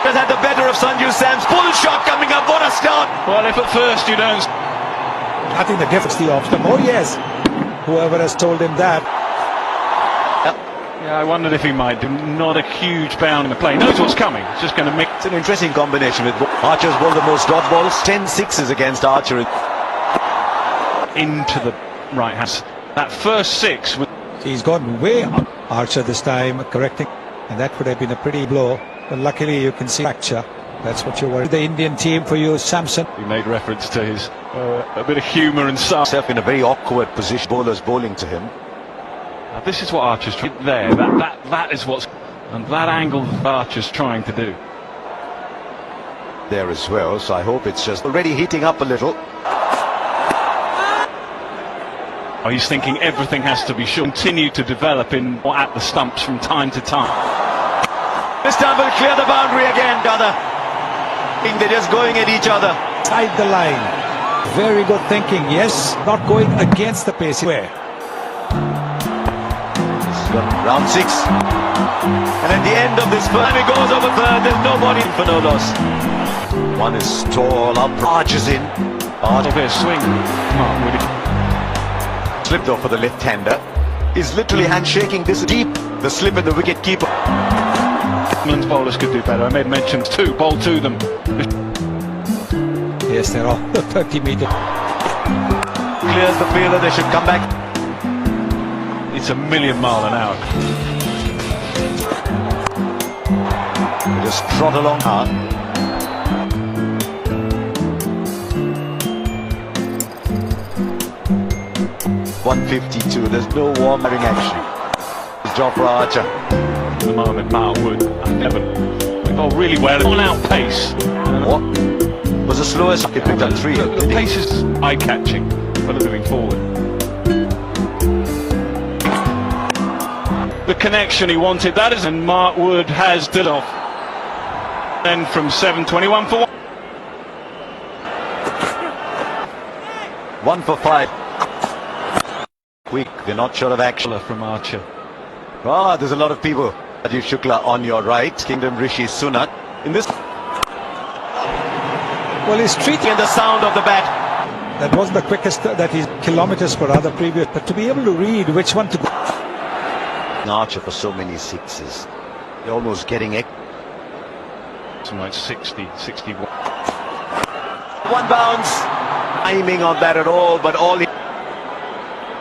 Has had the better of Sanju Sam's pull shot coming up. What a start! Well, if at first you don't... I think the difference the off them. Oh yes, whoever has told him that. Yeah, I wondered if he might do not a huge bound in the play. Knows what's coming. It's just going to mix. It's an interesting combination with Archer's bowled the most dot balls. 10 sixes against Archer. Into the right hand. That first six was... He's gone way up. Archer this time correcting, and that would have been a pretty blow. But luckily you can see fracture. That's what you're worried. The Indian team for you, Samson. He made reference to his a bit of humour and stuff. Himself in a very awkward position. Bowlers bowling to him. Now, this is what Archer's trying there. That is what's... And that angle Archer's trying to do. There as well, so I hope it's just already heating up a little. Oh, he's thinking everything has to be continue to develop in at the stumps from time to time. This time we'll clear the boundary again, Dada. They're just going at each other. Side the line. Very good thinking. Yes, not going against the pace. Where? Round 6. And at the end of this time it goes over third. There's nobody for no loss. One is tall up. Arches in. Archer swing. Slipped off for the left-hander. Is literally handshaking this deep. The slip in the wicket keeper. England's bowlers could do better. I made mentions too. Bowl to them. Yes, they're all 30 metre. Clears the fielder. They should come back. It's a million mile an hour. They just trot along hard. .152. There's no warming action. It's job for Archer. At the moment, Mark Wood, 11. We bowled really well on out pace. What was the slowest? He picked up 3. The pace is eye-catching for moving forward. The connection he wanted, that is, and Mark Wood has did off. Then from 7:21 for 1 for 5. Quick, they're not short of action. From Archer. Ah, there's a lot of people. Rajiv Shukla on your right, Kingdom Rishi Sunak. In this, Well, he's treating and the sound of the bat. that wasn't the quickest that he's kilometers per hour previous, but to be able to read which one to go. Archer for so many sixes. You're almost getting it. Something like 60, 61. One bounce. Timing on that at all, but all he...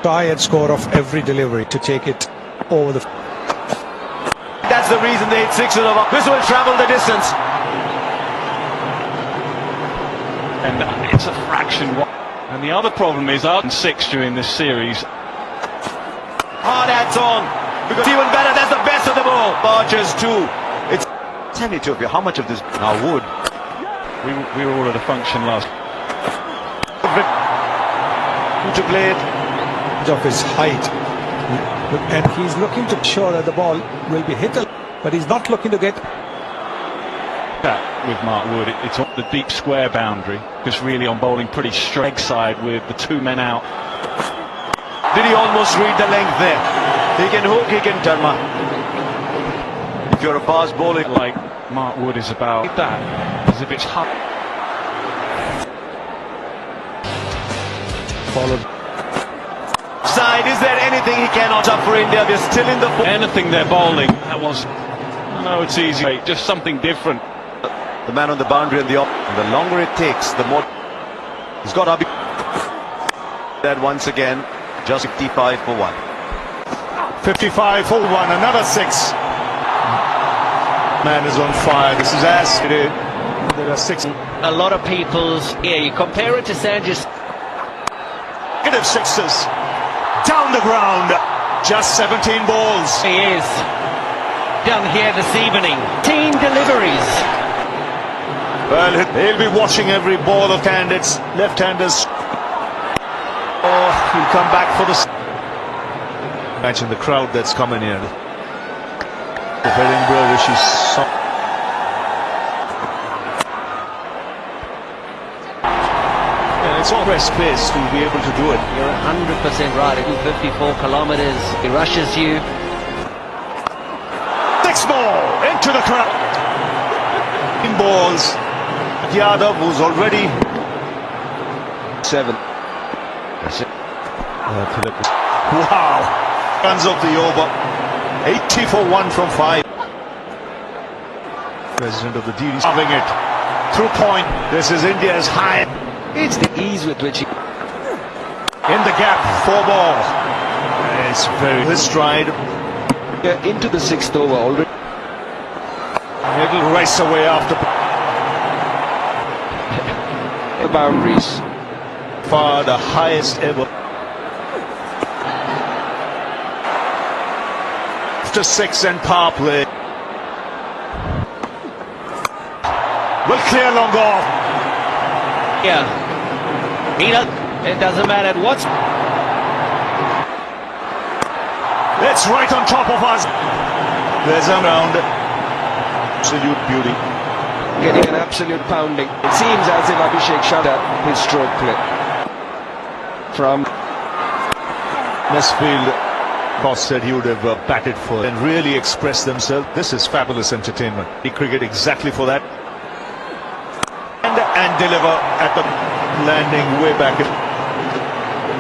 Try and score off every delivery to take it over the... That's the reason they hit 6 over. This will travel the distance. And it's a fraction. And the other problem is up 6 during this series. Hard hats on. Because even better, that's the best of them all. Archers too. It's... Tell me, Topia, how much of this now would? We were all at a function last. To play it. Of his height, and he's looking to ensure that the ball will be hit, but he's not looking to get That with Mark Wood, it's on the deep square boundary, just really on bowling pretty straight side with the 2 men out. Did he almost read the length there? He can hook, he can turn. If you're a fast bowler Like Mark Wood is about that, as if it's hot. followed. Side, is there anything he cannot up for India? They're still in the... Anything they're bowling, that was... No, it's easy. Just something different. The man on the boundary and the longer it takes, the more... He's got Abhi... That once again, just 55 for 1. 55 for 1, another 6. Man is on fire. This is as it is. There are 6. A lot of people's... Yeah, you compare it to Sanju's... Negative 6s. Down the ground. Just 17 balls. He is done here this evening. 10 deliveries. Well, he'll be watching every ball of candidates, left-handers. Oh, he'll come back for the... Imagine the crowd that's coming here. The Edinburgh, which is... Yeah, it's all rest space to be able to do it. You're 100% right. 54 kilometers. He rushes you. 6 more into the crowd. 9 balls. Yadav, who's already 7. That's it. wow, runs off the over. 80 for 1 from 5. President of the DD having it through point. This is India's high. It's the ease with which he... In the gap, 4 ball. It's very his stride. into the 6th over already. It'll race away after The boundaries. far the highest ever. After 6 and power play. Will clear long off. Yeah. It doesn't matter what's... It's right on top of us. There's a round. Absolute beauty. Getting an absolute pounding. It seems as if Abhishek shut up his stroke play. From... Westfield boss said he would have batted for and really expressed themselves. This is fabulous entertainment. He cricket exactly for that. And deliver at the landing way back.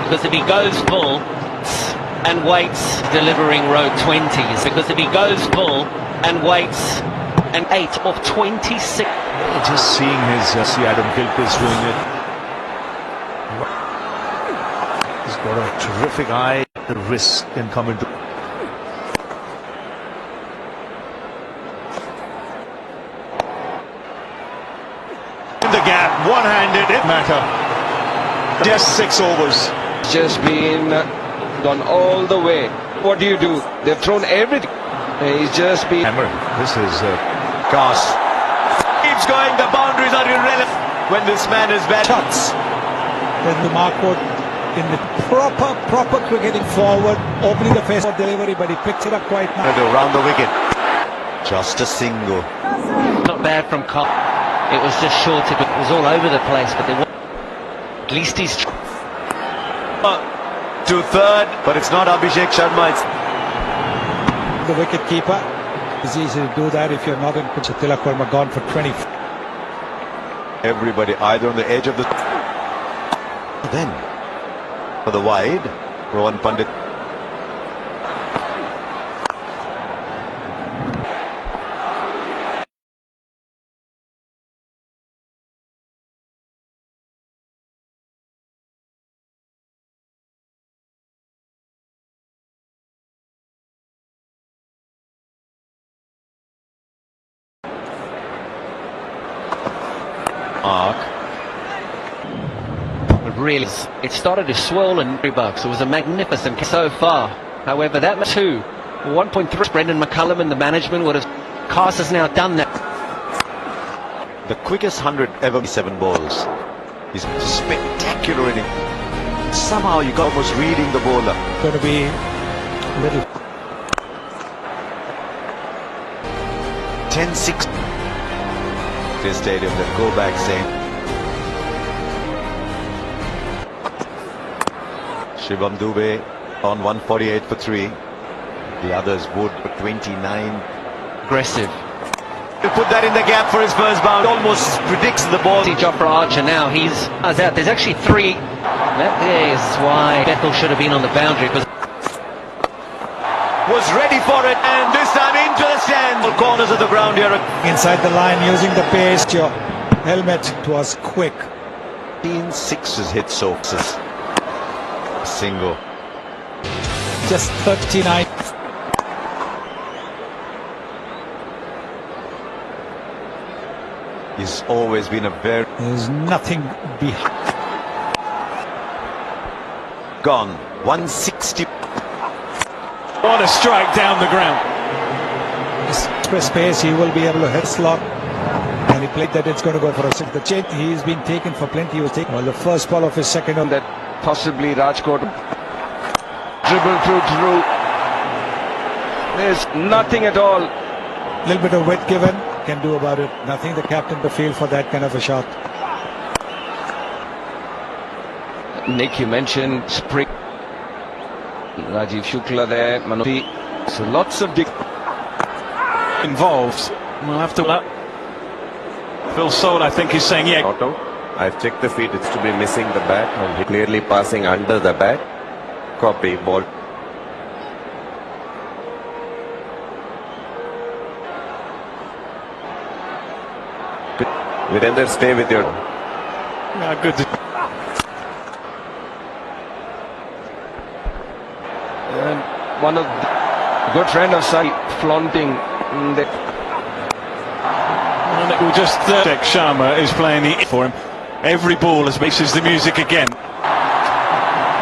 Because if he goes full and waits, delivering row 20s. Because if he goes full and waits, and 8 of 26. Just seeing his see Adam Gilchrist doing it. He's got a terrific eye. The risk can come into. In the gap, one-handed, it matter. Just 6 overs. Just been gone all the way. What do? They've thrown everything. He's just been... Hammer. This is Cast. Keeps going, the boundaries are irrelevant when this man is bad. Shots. Then the mark out in the proper cricketing forward, opening the face for delivery, but he picks it up quite nice. Round the wicket. Just a single. Not bad from Cole. It was just short. It was all over the place, but at least he's... To third, but it's not Abhishek Sharma. It's The wicket keeper. It's easy to do that if you're not in pitch. Tilak Verma gone for 20. everybody either on the edge of the... Then, for the wide, Rohan Pandit. Mark. Really, it started to swirl and bucks. It was a magnificent so far. However, that 1.3. Brendan McCullum and the management would have... Cast has now done that. The quickest 100 ever, 7 balls. He's spectacular in it. Somehow you got almost reading the bowler. Going to be a little... 10-6. This stadium, then go back saying. Shivam Dubey on 148 for 3. The others would for 29. Aggressive. To put that in the gap for his first bound, almost predicts the ball. See Jofra Archer now, he's out. There's actually 3. That is why Bethel should have been on the boundary. Was ready for it, and this time into the stand. All corners of the ground here. Inside the line, using the pace. Your helmet was quick. 6 hit soaps. Single. Just 39. He's always been a very... There's nothing behind. Gone. 160. What a strike down the ground. Express pace, he will be able to hit slot. And he played that it's going to go for a 6. The change, he's been taken for plenty. He was taken. Well, the first ball of his second on That possibly Rajkot dribble through. There's nothing at all. a little bit of weight given. Can do about it. Nothing the captain to feel for that kind of a shot. Nick, you mentioned spring. Rajiv Shukla there, Manopi. So lots of Involved. We'll have to... Phil Soul, I think, is saying, yeah. Not out. I've checked the feet. It's to be missing the bat and clearly passing under the bat. Copy ball. Virender, stay with your. Yeah, good. And one of the good friend of Sai flaunting the. And it will just Jack Sharma is playing the for him. Every ball as mixes the music again.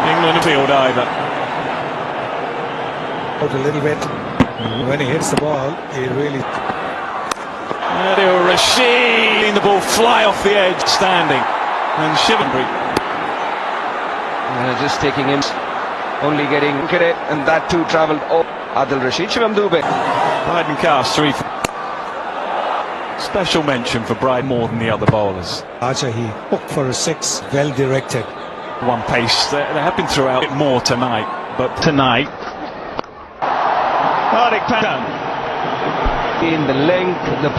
England field either. Out a little bit. When he hits the ball, he really. Adil Rashid, the ball fly off the edge, standing, and Shivandri. Just taking him, only getting it, and that too travelled. Oh, Adil Rashid, Shivam Dubey. Bryden Cast 3. Special mention for Bryden more than the other bowlers. Archer, he hooked for a 6, well directed. One pace. They have been throughout it more tonight, but tonight. Hardik Pandya. In the length, the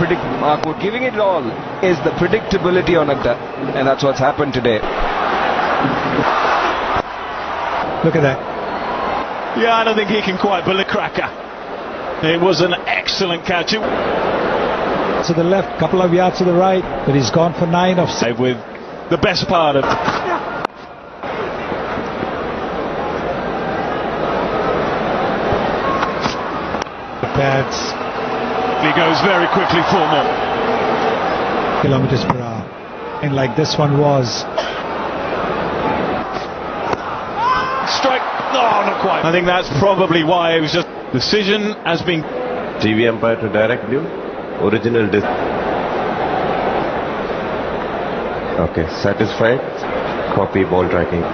Markwood giving it all is the predictability on it, and that's what's happened today. Look at that. Yeah, I don't think he can quite believe cracker. It was an excellent catch. To the left, couple of yards to the right, but he's gone for 9 of 6. With the best part of the pads. He goes very quickly for more. Kilometers per hour. And like this one was. Strike. No, not quite. I think that's probably why it was just. Decision has been. TV umpire to direct you. Original Okay, satisfied. Copy ball tracking.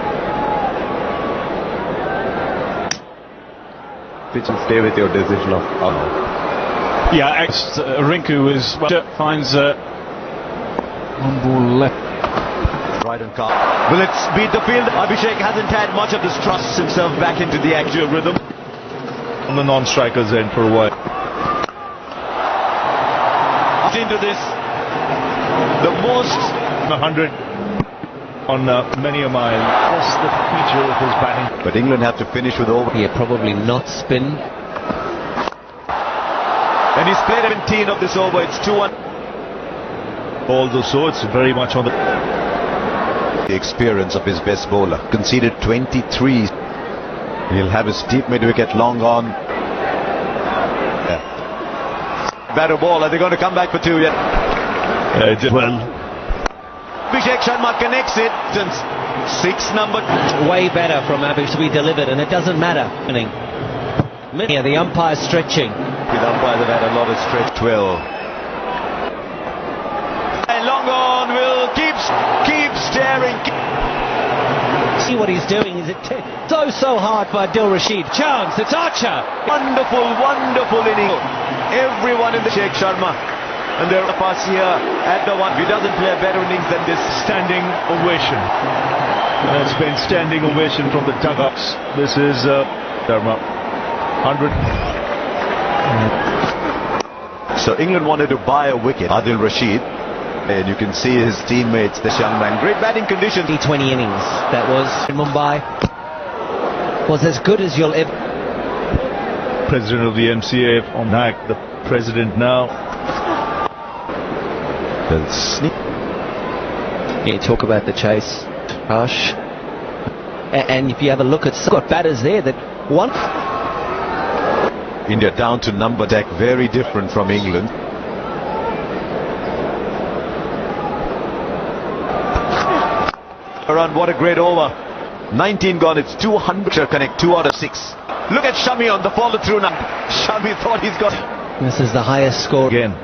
Pitch and stay with your decision of out. Yeah, Rinku finds one ball left. Right and calm. Will it beat the field? Abhishek hasn't had much of this thrust himself back into the actual rhythm. On the non-strikers end for a while. Into this, the most 100 on many a mile. That's the feature of his batting. But England have to finish with over. Yeah, probably not spin. And he's played 17 of this over. It's 2-1. Although it's very much on The experience of his best bowler. Conceded 23. He'll have his deep mid-wicket long on. Batter ball. Are they going to come back for 2 yet? well. Abhishek Sharma connects it. 6 number. Way better from Abish to be delivered, and it doesn't matter. Yeah, the umpire stretching. The umpires have had a lot of stretch. 12. And long on will keep staring. See what he's doing. Is it so hard by Adil Rashid? Chance. It's Archer. Wonderful inning. Everyone in the Sheikh Sharma. And they're pass here at the one. He doesn't play a better innings than this. Standing ovation. It's been standing ovation from the dugouts. This is Dharma. 100. So England wanted to buy a wicket. Adil Rashid. And you can see his teammates, this young man. Great batting conditions. T20 innings. That was in Mumbai. Was as good as you'll ever. President of the MCA on hack, the president now. Yeah, talk about the chase, Harsh. And if you have a look at, got batters there that one. India down to number deck, very different from England. Around, what a great over. 19 gone, it's 200. Connect 2 out of 6. Look at Shami on the follow through now. Shami thought he's got. This is the highest score Again.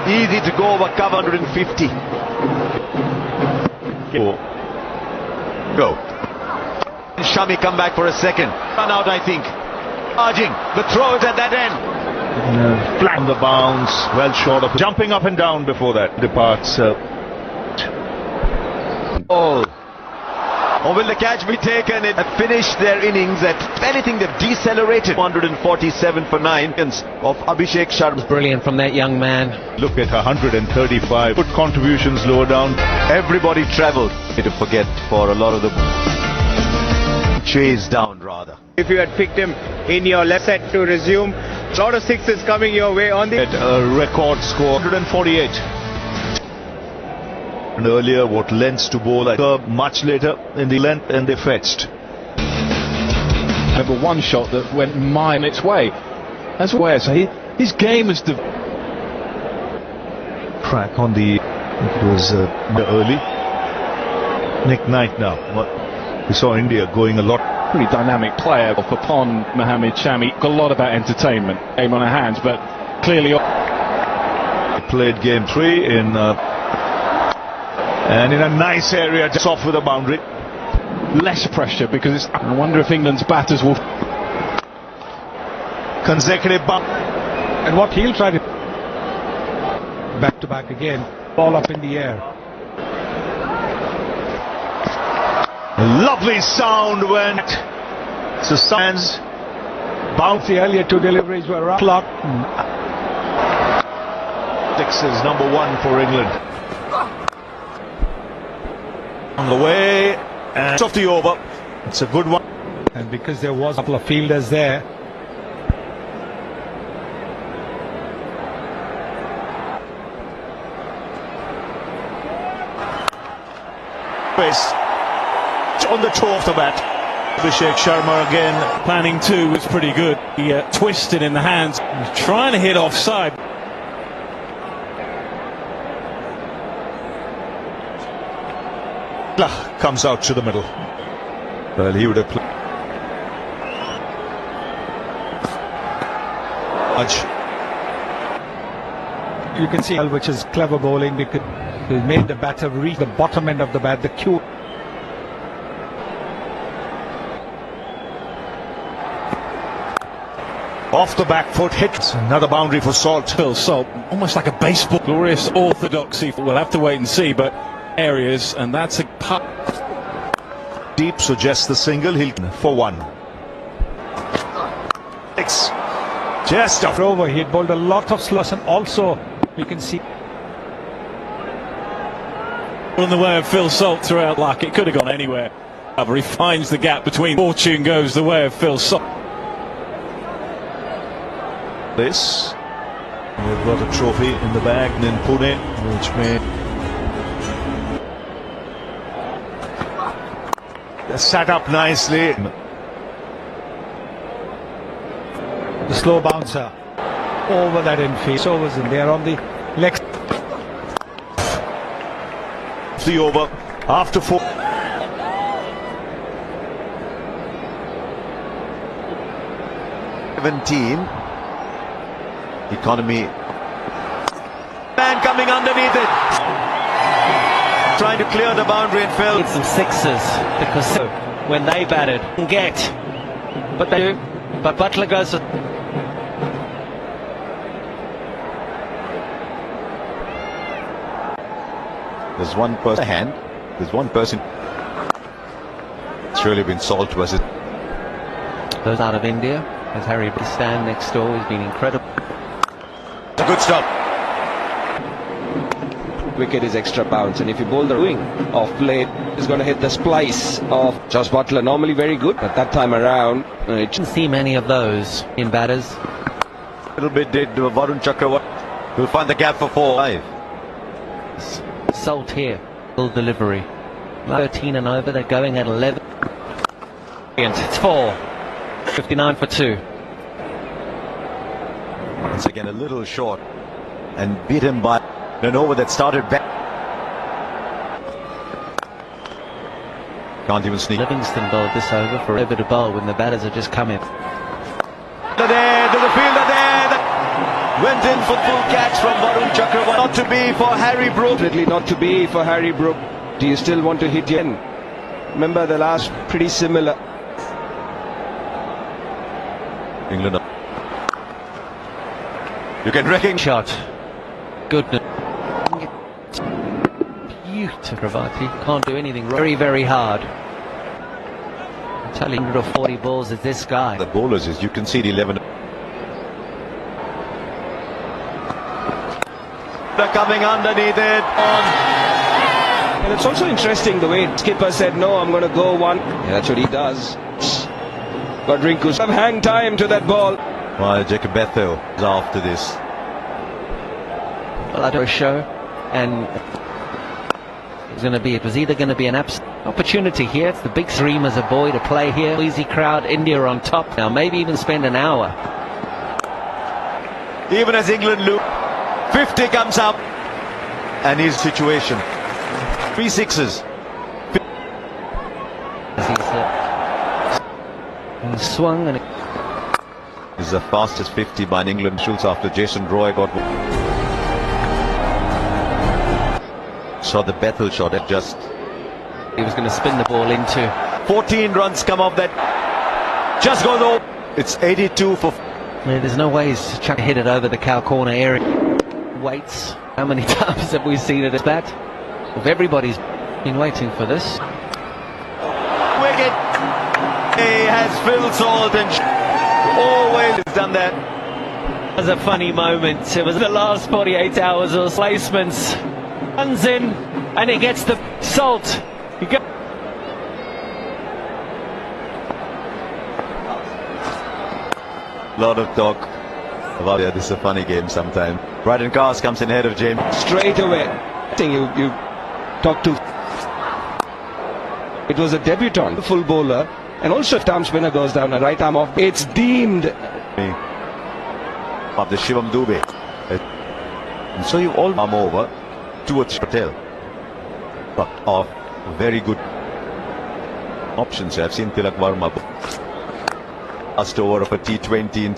Easy to go over cover 150. Go. Shami come back for a second. Run out, I think. Charging. The throw is at that end. Flat on the bounce. Well short of jumping up and down before that. Departs. Oh. Or will the catch be taken? It finished their innings at anything they've decelerated. 147 for 9 of Abhishek Sharma. Brilliant from that young man. Look at 135. Good contributions lower down. Everybody travelled. To forget for a lot of them. Chase down rather. If you had picked him in your left set to resume, a lot of sixes coming your way on the... At a record score 148. And earlier what lengths to bowl, much later in the length, and they fetched. Remember one shot that went mile its way. That's where, so his game is the Crack on the, it was early. Nick Knight now. We saw India going a lot. pretty dynamic player upon Mohammad Shami. Got a lot about entertainment, game on our hands, but clearly Played game 3 in and in a nice area, just off with a boundary. less pressure because I wonder if England's batters will Consecutive and what he'll try to back to back again, ball up in the air. Lovely sound when so stands Bounce. The earlier two deliveries were rough. Clock. Dixon's number 1 for England. On the way and off the over. It's a good one. And because there was a couple of fielders there, on the toe of the bat. Abhishek Sharma again. planning 2 was pretty good. He twisted in the hands, he was trying to hit offside. Comes out to the middle. Well, he would have played. you can see which is clever bowling because he made the batter reach the bottom end of the bat, the cue. Off the back foot, hits another boundary for Salt. Phil Salt, almost like a baseball. Glorious orthodoxy. We'll have to wait and see, but areas, and that's a putt. Deep suggests the single. He'll for 1. Six. Just off. Over, he had bowled a lot of slows, and also you can see On the way of Phil Salt throughout luck, it could have gone anywhere. He finds the gap between. Fortune goes the way of Phil Salt. This. We've got a trophy in the bag in Pune, which may. They're sat up nicely. the slow bouncer over that infield. Overs and they're on the leg. The over after 4. Economy. Man coming underneath it. Trying to clear the boundary and Phil. It's some sixes because when they batted, get. But they do. But Butler goes. There's one person hand. There's one person. It's really been Salt versus. Those out of India. As Harry stand next door has been incredible. It's a good stop. Wicket is extra bounce, and if you bowl the wing off plate, it's going to hit the splice of Josh Butler. Normally very good, but that time around it Didn't see many of those in batters. A little bit did Varun Chakravarti. Will find the gap for 4. 5. Salt here. Full delivery. 13 and over. They're going at 11. It's 4. 59 for 2. Once again a little short and beat him by an over that started back. Can't even sneak. Livingston bowled this over for over to bowl when the batters have just come in. There, there's a fielder there that went in for full catch from Varun Chakravarti. Not to be for Harry Brook. definitely not to be for Harry Brook. Do you still want to hit again? Remember the last pretty similar. England. You can reckon. Shot. Goodness. Beautiful. Chakravarti can't do anything. Very, very hard. Telling 140 balls is this guy. The bowlers is you can see the 11. They're coming underneath it. And it's also interesting the way skipper said, no, I'm going to go one. Yeah, that's what he does. But Rinku's have hang time to that ball. While Jacob Bethel is after this. Well, I do a show, and it was either going to be an opportunity here. It's the big dream as a boy to play here. Easy crowd, India on top now, maybe even spend an hour. Even as England lose, 50 comes up, and his situation. 3 sixes. He swung and This is the fastest 50 by an England shoots after Jason Roy got. Saw the Bethel shot at just. he was going to spin the ball into. 14 runs come off that. Just goes over. It's 82 for. Yeah, there's no way he's trying to hit it over the cow corner area. Waits. How many times have we seen it at that? If everybody's been waiting for this. Wicket. He has Phil Salt and always done that. It was a funny moment. It was the last 48 hours of placements. Runs in and he gets the Salt. Lot of talk about this is a funny game sometime. Braden Cars comes in ahead of James. Straight away. I think you talk to. It was a debutant, full bowler. And also if arm spinner goes down, a right arm off, it's deemed. Of the Shivam Dubey. And so you all arm over towards Patel. But of very good options. I've seen Tilak Varma last over of a T20.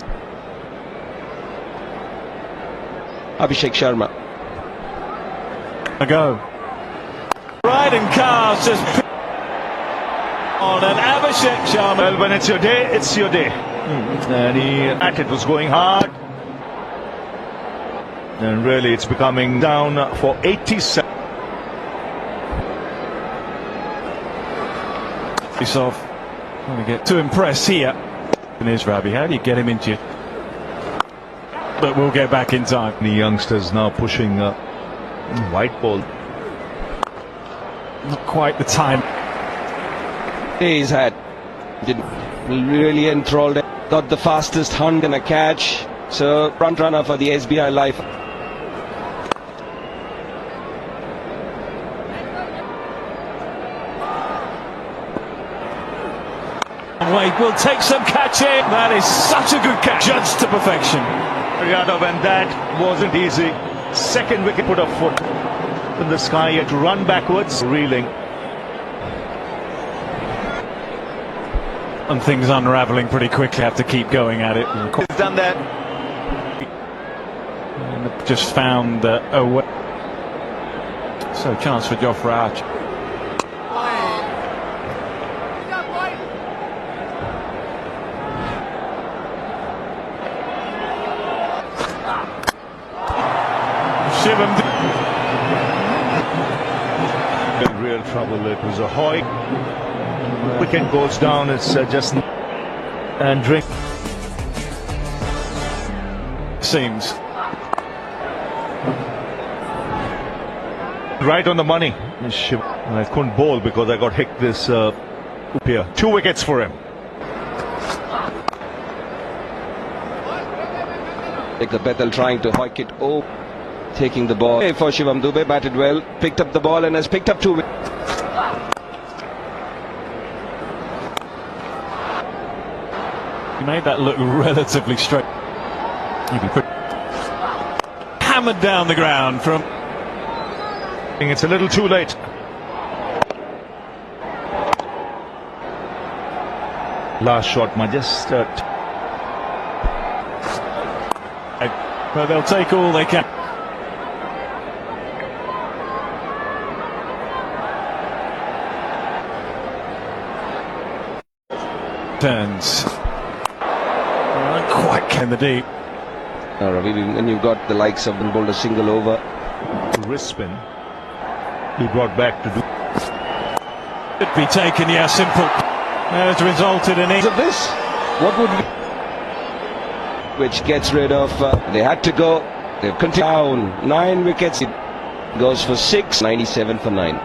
Abhishek Sharma. A go. Riding cars just on an Abhishek Sharma. Well, when it's your day, it's your day. And it was going hard. And really it's becoming down for 87. He's off. Trying to get to impress here. And here's Ravi. How do you get him into it? But we'll get back in time. The youngsters now pushing white ball. Not quite the time. He's had. Didn't really enthralled. Got the fastest hunt and a catch. So front runner for the SBI Life. Wade will take some catching. That is such a good catch. Judged to perfection. Yadav, and that wasn't easy. Second wicket put a foot in the sky, yet run backwards, reeling. And things unravelling pretty quickly. Have to keep going at it. He's done that. And just found a way. So chance for Jofra Archer. In real trouble. It was a Hoy. Wicket goes down. It's just and drink. Seems Right on the money. I couldn't bowl because I got hit this here. 2 wickets for him. Like the Bethel trying to hoik it over. Taking the ball for Shivam Dubey, batted well, picked up the ball and has picked up 2 wickets. he made that look relatively straight. He'd be hammered down the ground from. I think it's a little too late. Last shot, just. But they'll take all they can. Turns. Quite in the deep. Ravi, when you've got the likes of them bowled a single over. Wrist spin. He brought back to do. Could be taken, yeah, simple. Has resulted in Of this, what would you... Which gets rid of... they had to go. They've continued down. 9 wickets. It goes for 6. 97 for 9.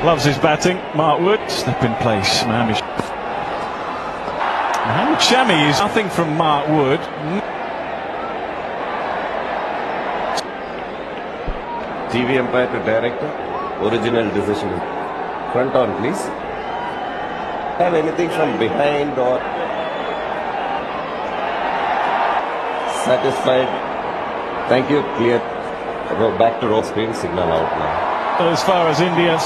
loves his batting. Mark Wood, step in place. Mohamed Shami is nothing from Mark Wood. TV umpire to director. Original decision. Front on, please. Have anything from behind or satisfied? Thank you. Clear. Back to row screen. Signal out now. As far as India.